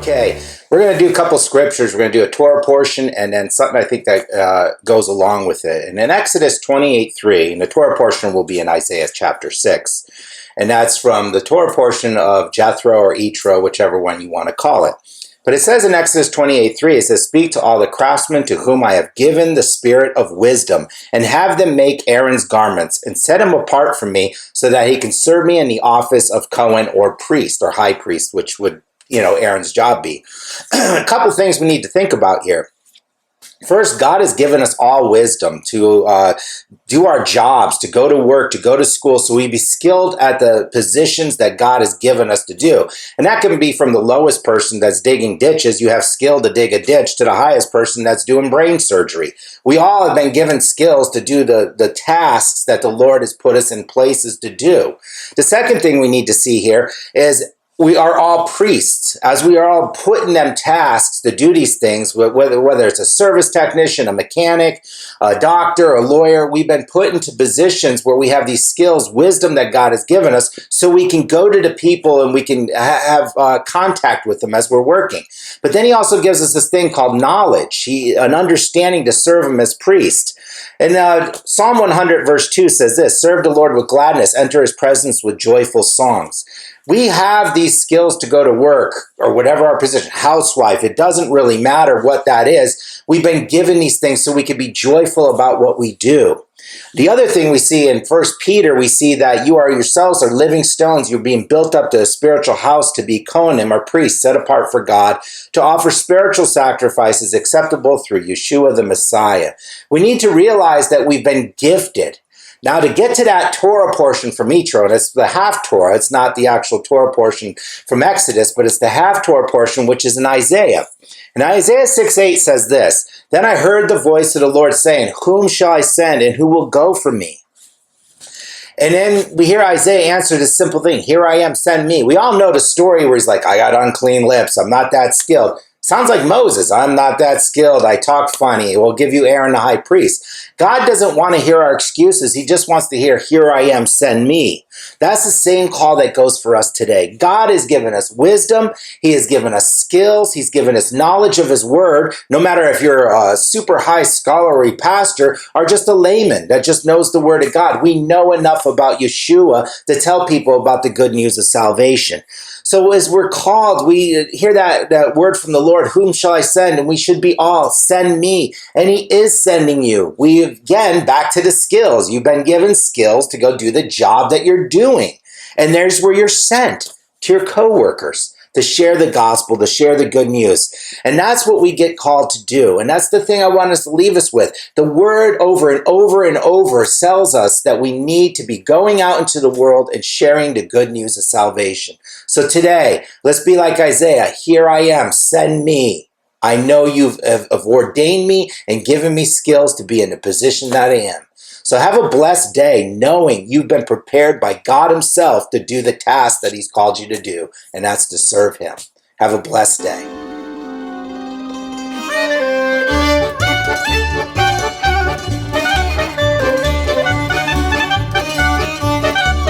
Okay, we're going to do a couple scriptures. We're going to do a Torah portion and then something I think that goes along with it. And in Exodus 28:3, and the Torah portion will be in Isaiah chapter 6. And that's from the Torah portion of Jethro or Yitro, whichever one you want to call it. But it says in Exodus 28:3, it says, "Speak to all the craftsmen to whom I have given the spirit of wisdom, and have them make Aaron's garments, and set him apart from me, so that he can serve me in the office of Cohen or priest," or high priest, which would, Aaron's job be. A couple things we need to think about here. First, God has given us all wisdom to do our jobs, to go to work, to go to school, so we be skilled at the positions that God has given us to do. And that can be from the lowest person that's digging ditches, you have skill to dig a ditch, to the highest person that's doing brain surgery. We all have been given skills to do the tasks that the Lord has put us in places to do. The second thing we need to see here is we are all priests. As we are all put in them tasks to do these things, whether it's a service technician, a mechanic, a doctor, a lawyer, we've been put into positions where we have these skills, wisdom that God has given us, so we can go to the people and we can have contact with them as we're working. But then he also gives us this thing called knowledge, an understanding to serve him as priest. And Psalm 100 verse 2 says this, "Serve the Lord with gladness, enter his presence with joyful songs." We have these skills to go to work or whatever our position, housewife, it doesn't really matter what that is. We've been given these things so we can be joyful about what we do. The other thing we see in 1 Peter, we see that you are yourselves are living stones. You're being built up to a spiritual house to be Kohanim or priests set apart for God, to offer spiritual sacrifices acceptable through Yeshua the Messiah. We need to realize that we've been gifted. Now, to get to that Torah portion from Yitro, and it's the half Torah, it's not the actual Torah portion from Exodus, but it's the half Torah portion, which is in Isaiah. And Isaiah 6:8 says this, "Then I heard the voice of the Lord saying, whom shall I send and who will go for me?" And then we hear Isaiah answer this simple thing, "Here I am, send me." We all know the story where he's like, "I got unclean lips, I'm not that skilled." Sounds like Moses, "I'm not that skilled, I talk funny, we'll give you Aaron the high priest." God doesn't want to hear our excuses. He just wants to hear, "Here I am, send me." That's the same call that goes for us today. God has given us wisdom. He has given us skills. He's given us knowledge of his word. No matter if you're a super high scholarly pastor or just a layman that just knows the word of God, we know enough about Yeshua to tell people about the good news of salvation. So as we're called, we hear that word from the Lord, "Whom shall I send?" And we should be all, "Send me." And he is sending you. We, again, back to the skills. You've been given skills to go do the job that you're doing. And there's where you're sent, to your coworkers, to share the gospel, to share the good news. And that's what we get called to do. And that's the thing I want us to leave us with. The word over and over and over tells us that we need to be going out into the world and sharing the good news of salvation. So today, let's be like Isaiah. "Here I am, send me. I know you've ordained me and given me skills to be in the position that I am." So have a blessed day knowing you've been prepared by God himself to do the task that he's called you to do, and that's to serve him. Have a blessed day.